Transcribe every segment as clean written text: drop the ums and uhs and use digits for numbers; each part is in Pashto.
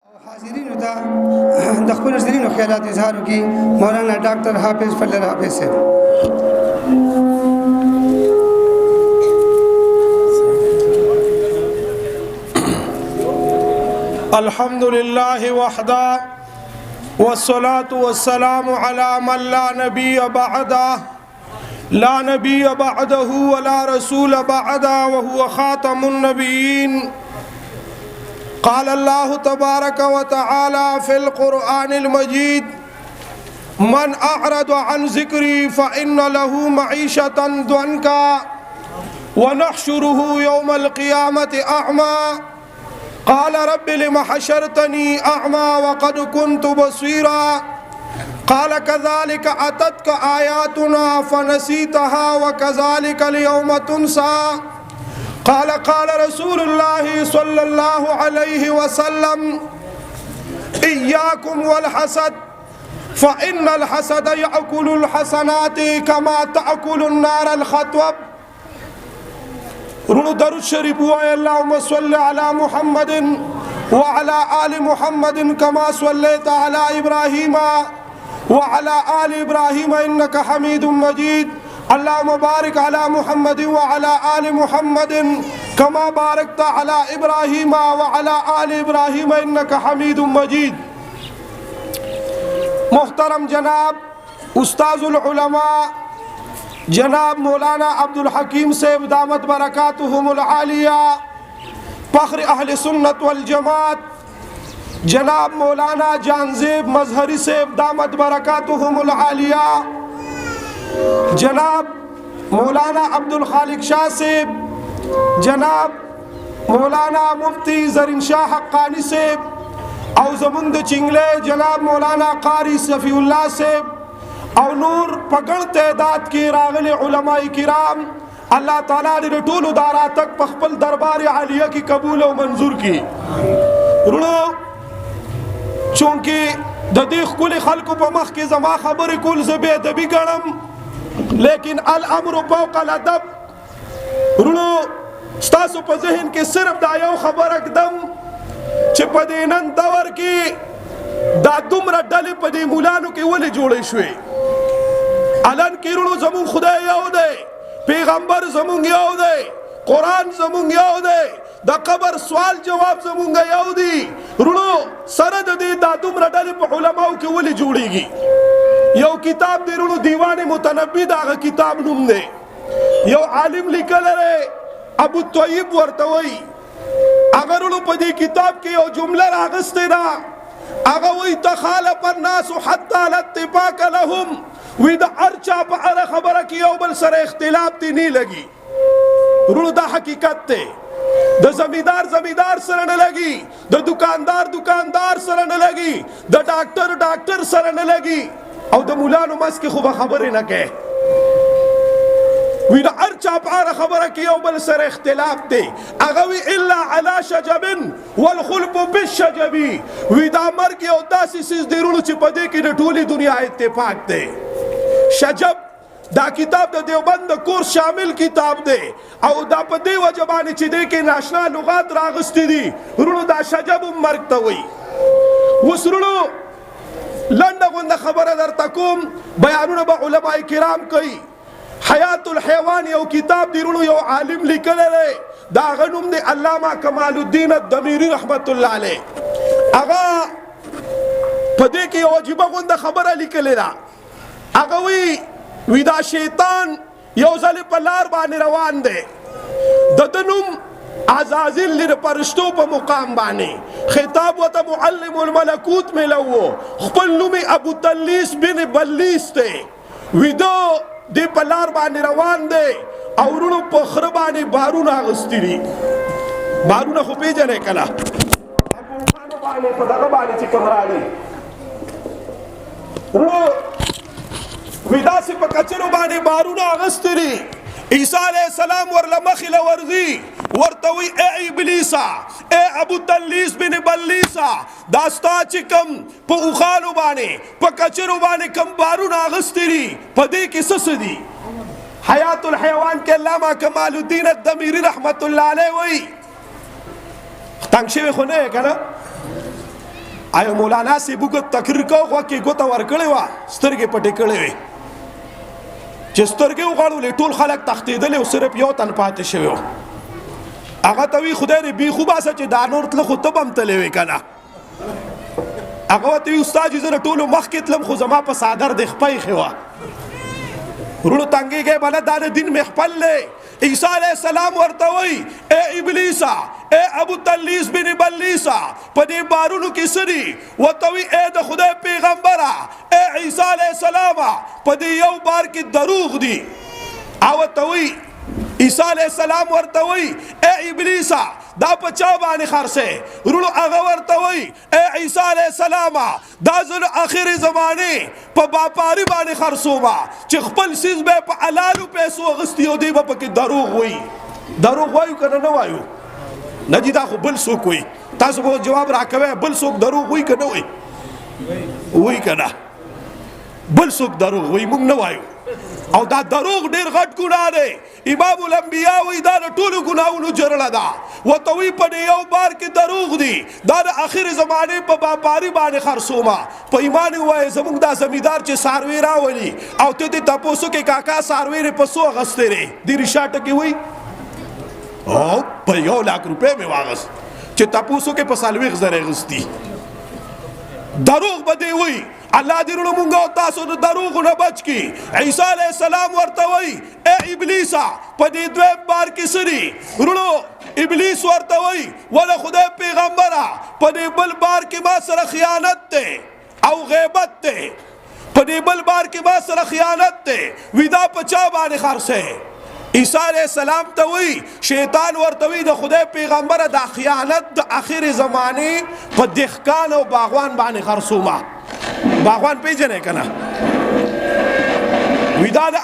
حاضرینو ته د خپل زرینو خیالات اظهار وکړي مولانا ډاکټر حافظ فضل حافظ صاحب. الحمد لله وحده والصلاة والسلام على من لا نبي بعده لا نبي بعده ولا رسول بعده وهو خاتم النبيين. قال الله تبارك وتعالى في القرآن المجيد: من أعرض عن ذكري فإن له معيشة ضنكا ونحشره يوم القيامة أعمى قال رب لم حشرتني أعمى وقد كنت بصيرا قال كذلك أتتك آياتنا فنسيتها وكذلك اليوم تنسى قال رسول الله صلى الله عليه وسلم: إياكم والحسد فإن الحسد يأكل الحسنات كما تأكل النار الخطب. رونو درود شریف وای اللهم صل على محمد وعلى آل محمد كما صليت على إبراهيم وعلى آل إبراهيم إنك حميد مجيد. اللهم بارك على محمد وعلى آل محمد كما باركت على إبراهيم وعلى آل إبراهيم إنك حميد مجيد. محترم جناب استاذ العلماء جناب مولانا عبدالحکیم صاحب دامت برکاتہم العالیہ، فخر اہل سنت والجماعت جناب مولانا جانزیب مظہری صاحب دامت برکاتہم العالیہ، جناب مولانا عبدالخالق شاہ صاحب، جناب مولانا مفتی زرین شاہ حقانی صاحب او زمون د چنگلے جناب مولانا قاری صفی اللہ صاحب او نور پگڑ تعداد کی راغل علماء کرام، اللہ تعالیٰ نے ټولو دارا تک پخپل دربار عالیہ کی قبول و منظور کی. رونو چونکہ ددیخ کل خلق پا مخ کی زما خبر کل زبی ادبی گرم لیکن الامر فوق الادب. رونو ستاسو پا ذہن کے صرف دا یو خبر اکدم چھ پا دینن دور کی دا دمرا ڈلی پا دی مولانو کی ولی جوڑے شوئے. علن کی رونو زمون خدا یو دے، پیغمبر زمون یو دے، قرآن زمون یو دے، دا قبر سوال جواب زمون یو دی. رونو سرد دی دا دمرا ڈلی پا علماء کی ولی جوڑی گی. یو کتاب دی رونو دیوان متنبی دا آغا کتاب نم دے، یو عالم لکل رے ابو طیب ورطوئی. اگر رونو پا دی کتاب کی یو جملہ راغستے دا آغا وی تخالف الناس حتی لاتفاق لهم وی دا ارچا پا ار خبر کی یو بل سر اختلاف تی نہیں لگی. رونو دا حقیقت تے دا زمیدار سر نہ لگی، دا دکاندار سر نہ لگی، دا ڈاکٹر سر نہ لگی او دا مولانو مس کی خوبا خبر نہ کہے. وی دا ارچا پا ار خبر کی یو بل سر اختلاف تے اغوی الا علا شجبن والخلف بالشجبی. وی دا مرگ یو داسی سیز دیرونو چی پدے کی نٹولی دنیا اتفاق تے. شجب دا کتاب دا دیوبند کورس شامل کتاب دے او دا پا دے وجبانی چی دے کے ناشنا لغات راغستی دی. رونو دا شجب مرگ تا ہوئی. وس رونو لنڈا گوندہ خبر در تکوم بیانون با علماء کرام کئی. حیات الحیوان یو کتاب دی رونو یو عالم لکل رے دا غنم دے علامہ کمال الدین الدمیری رحمت اللہ علیہ. اگا پدے کی یو عجیبہ گوندہ خبر لکل را اگا وی دا شیطان یو ظل پلار بانی روان دے ددنم عزازل لر پرشتو پا مقام بانے خطاب و تا معلم الملکوت میں لوو خپل نمی ابو تلیس بن بلیس تے. وی دو دی پلار بانی روان دے اورونو پخر بانی بارون آغستی دی. بارون خو پی جنے کلا ابو خانو بانی پدغ بانی چی کمرانی رو ویدا سی پا کچرو بانی بارون آغستی دی. عیسیٰ علیہ السلام ورلمخی لورزی ورطوی اے ابلیسا اے ابو تلیس بن بلیسا داستا چکم پا اخالو بانے پا کچرو بانے کم بارون آغستی دی پا دی کی سس دی. حیات الحیوان کے علامہ کمال الدین الدمیری رحمت اللہ علیہ وی تنگ شوی خونه کنا آیا مولانا سی بوګت تقریر کو خو کې ګوته ورکړې وا سترګې پټې کړې وې چې سترګې وغړولې ټول خلک تختیدل او صرف یو تن پاتې شوی هغه ته وی خدای دې بي خوبه چې دا نور تل خو ته بم تلې وې کنه هغه ته استاد زره ټول مخ کې تلم خو زما په صادر د خپای خوا ورونو تنګي کې بل دا دین مې خپل لې عیسی علیہ السلام ورته وی اے ابلیسا اے ابو تلیس بن بلیسا پدې بارونو کې سری وته وی اے د خدای پیغمبره اے عیسی علیہ السلام پدې یو بار کې دروغ دی او ته وی عیسی علیہ السلام ورته وی اے ابلیسا دا پچا باندې خرسه ورونو هغه ورته وی اے عیسی علیہ السلام دا ځل اخر زمانه په باپاری باندې خرصوما چې خپل سیز به په حلالو پیسو غستی او دی په کې دروغ وایو کنه نه وایو نه دي دا خو بل څوک وي تاسو به جواب راکوي بل څوک دروغ وایي کنه وایي کنه بل څوک دروغ وایي موږ نه وایو او دا دروغ ډیر غټ ګناه دی امام الانبیاء وی دا ټولو ګناہونو جرړه ده وته وی په یو بار کې دروغ دی دا د اخر زمانه په باپاری باندې خرصوما په ایمان وای زموږ دا زمیدار چې ساروی راولي او ته دې تاسو کې کاکا ساروی په سو غستې ری د ریشاټه کې وی او په 1 لک روپے می واغس چې تاسو کې په سالوي غزره غستی دروغ بده وی الله دې ورو مونږ او تاسو د دروغ نه بچ کی عیسی علیہ السلام ورته وی اے ابلیسا په دې دوه بار کې سری ورو ابلیس ورته وی ولا خدای پیغمبره په دې بل بار کې ما سره خیانت ته او غیبت ته په دې بل بار کې ما سره خیانت ته ودا پچا باندې خرڅه عیسی علیہ السلام ته وی شیطان ورته وی د خدای پیغمبره د خیانت د اخر زمانه په دهقان او باغوان باندې خرصوما باغوان پیژنې کنه ودا د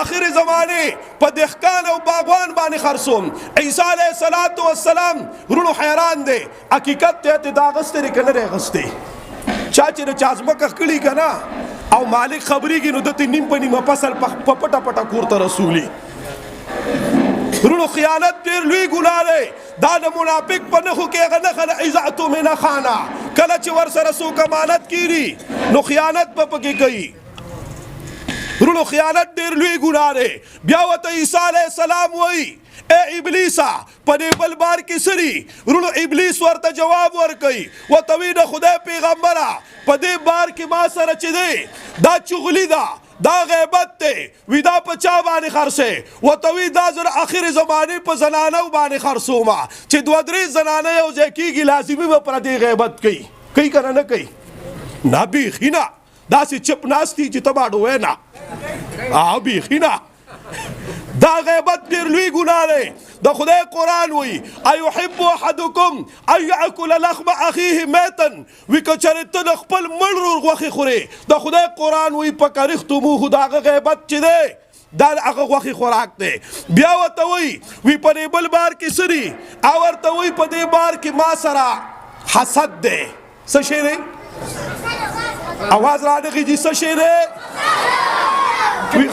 اخر زمانه په دهقان او باغوان باندې خرصوم عیسی علیہ السلام ورونو حیران دی حقیقت ته دا غستې کنه غستې چا چې د چازمکه کړي کنه او مالک خبرېږي نو دته نیم په نیمه فصل په پټه پټه کور ته رسولي ورونو خیانت ډېر لوی ګناه دی دا د منافق په نښو کې هغه نښه ده اذا من خانه کله چې ورسره څوک امانت کیږي نو خیانت به پکې کوي ورونو خیانت ډېر لوی ګناه دی بیا ورته عیسی علیہ السلام وایي اے ابلیسا په دې بل بار کې سری ورونو ابلیس ورته جواب ورکوي ورته وی د خدای پیغمبره په دې بار کې ما سره چې دی دا چغلي ده دا غیبت ته وی دا په چا باندې خرڅه ورته وی دا زر اخر زمانه په زنانو باندې خرڅوما چې دوه درې زنانه یو ځای کېږي لازمي به پر دې غیبت کوي کنه نه کوي نه بیخي نه داسې چپ ناستی چې ته باډو وې نه بیخي نه دا غیبت ډېر لوی ګناه دی د خدای قرآن وی ایحب احدکم ان یاکل لحم اخیه میتا وی که چېرې ته د خپل مړ ورور غوښې خورې د خدای قرآن وی فکرهتموه د هغه غیبت چې دی دا هغه غوښې خوراک دی بیا ورته وی په دې بل بار کې سری او ورته وی په دې بار کې ما سره حسد دی څه شی دی आवाज راغی چې څه شی دی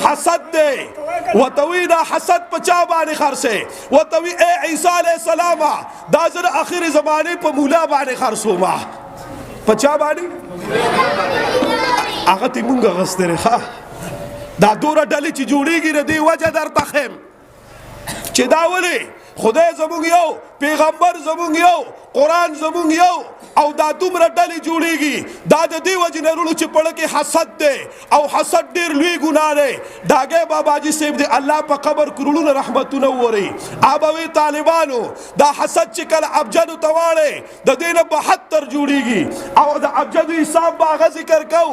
حسد دی وتوی دا حسد پچا باندې خرڅه وتوی اے عیسی علیہ السلام دا زر اخر زمانه په مولا باندې خرڅوما پچا باندې هغه ته مونږ غستره ښه دا دوره ډلې چې جوړیږي ردی وجه درته خیم چې دا ولې خدای زمونږ یو پیغمبر زمونږ یو قرآن زمونږ یو او دا دومره ډلې جوړیږي دا د دې وجې نه ورونو چې پړه کې حسد دی او حسد ډېر لوی ګناه دی ډاګی باباجي صاحب دی الله په قبر کروڑونه رحمتونه ووري آبوي طالبانو دا حسد چې کله ابجدو ته واړې د دې نه 72 جوړیږي او د ابجدو حساب به هغه ذکر کو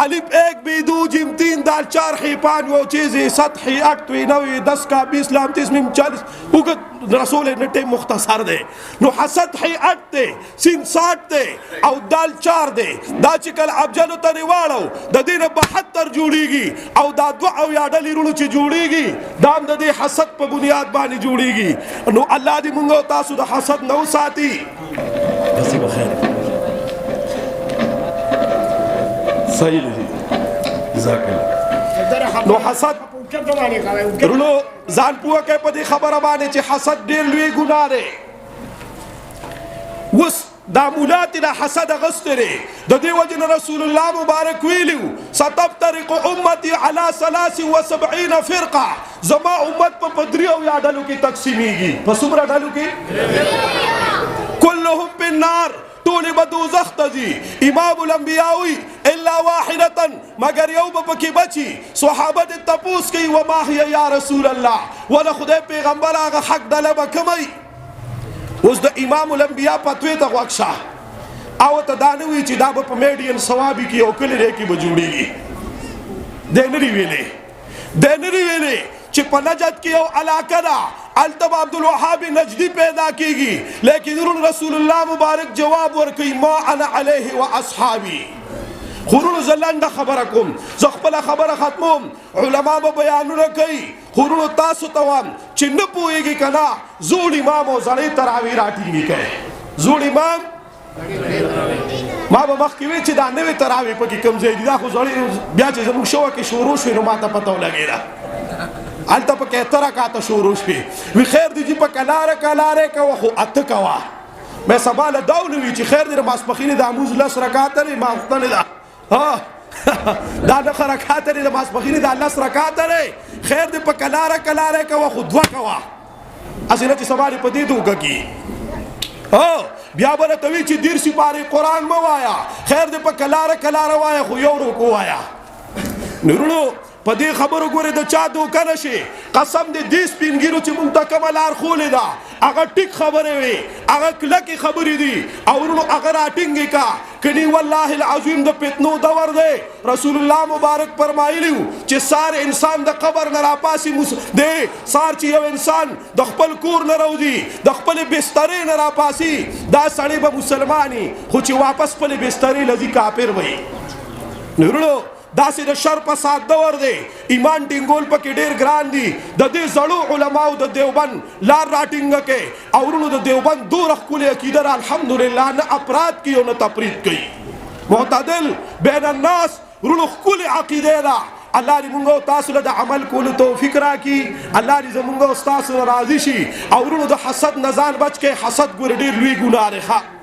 الف 1 2 جیم 3 دال 4 خی 5 وہ چیزیں سطحی 8 9 10 کا 20 لام 30 میم 40 وګت رسول نټه مختصر دی نو حسد حی 8 دی سین 60 دی او دال 4 دی دا چې کله ابجدو ته واړو د دې نه 72 جوړیږي او دا دو او یا ډلې رونو چې جوړیږي دا د دې حسد په بنیاد باندې جوړیږي نو الله دې موږ تاسو د حسد نو ساتي بس بخیر صحیح دی جزاک الله نو حسد رونو ځان پوه کې په دې خبره باندې چې حسد ډېر لوی ګناه دی وس دا مولات لا حسد غستره د دې وجه رسول الله مبارک ویلو ستفترق امتي على 73 فرقه زما امت په پدریو یادلو کې تقسیمیږي په څومره ډالو کې كلهم بالنار طول بدوزخ تزي امام الانبياء الا واحده مگر یو پکې بچي صحابه تپوس کوي وما هي یا رسول الله ولا خدای پیغمبر هغه حق دلبه کوي اوس د امام الانبیاء پتوی ته وښه او ته دانوي چې دا په میډین ثوابي کې او کلی کې به جوړیږي د نری ویلې چې په نجد کې یو علاقه ده التب عبد الوهاب نجدی پیدا کیږي لیکن رسول الله مبارک جواب ورکړي ما انا علیه واصحابي خورونو زلنده خبره کوم زه خپل خبره ختموم علما به بیانونه کوي خورونو تاسو ته وام چې نه پوهیږي کنه زوړ امام او زړې تراوی راټینګي کوي زوړ امام ما به مخکې وی چې دا نوې تراوی پکې کم ځای دي دا خو زړې بیا چې زموږ شوه کې شروع شوې نو ماته پته ولګېده هلته پکې اته رکعته شروع شوې وی خیر دی چې په کلاره کوه خو اته کوه مې سبا له دا ونه وي چې خیر دی د ماسپښین د لمونځ 10 رکعته دی ماخوتنې ده دا د رکعات لري د ماسپښین د 10 رکعات لري خیر دې په کلاره کوه خو دوه کوه اسنه چې سوال په دې دوه کې بیا به ته وی چې دیر سپاره قران مو وایا خیر دې په کلاره وایا خو یو رکو وایا نورو په دې خبرو ګوره د چا دوکه نشي قسم دې سپینګیرو چې مونږ ته کوم لار خولې ده هغه ټیک خبره وي هغه کلکې خبرې دي او ورونو هغه راټینګې کا کني والله العظیم د فتنو دور دی رسول الله مبارک فرمایلی چې سار انسان د قبر نه راپاسي دی سار چې یو انسان د خپل کور نه راوځي د خپل بسترې نه راپاسي دا سړی به مسلمانی خو چې واپس خپل بسترې لذي کافر وي نورو داسې د شر په سات دور دی ایمان ټینګول پکې ډېر ګران دي د دې زړو علماو د دیوبند لار راټینګه کې او ورونو د دیوبند دوره ښکلې عقیده را الحمدلله نه افراد کوي او نه تفرید کوي معتدل بین الناس ورونو ښکلې عقیده ده الله دې مونږ او تاسو له د عمل کولو توفیق راکړي الله دې زمونږ او تاسو راضي شي او ورونو د حسد نه ځان بچ کې حسد ګور ډېر لوی ګناه دی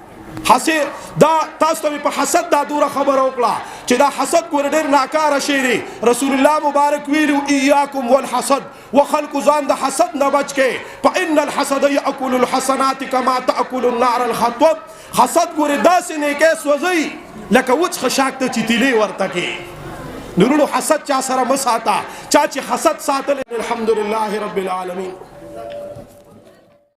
حسد دا تاسو ته په حسد دا دوره خبر وکړه چې دا حسد ګور ډېر ناکاره شی دی رسول الله مبارک ویلو ایاکم والحسد وخلق ځان د حسد نه بچ کې فان الحسد یاکل الحسنات كما تاكل النار الحطب حسد ګور داسې نه کې سوځي لکه وڅ خشاک ته چتیلې ورته کې نورو حسد چا سره مساته چا چې حسد ساتل الحمدلله رب العالمین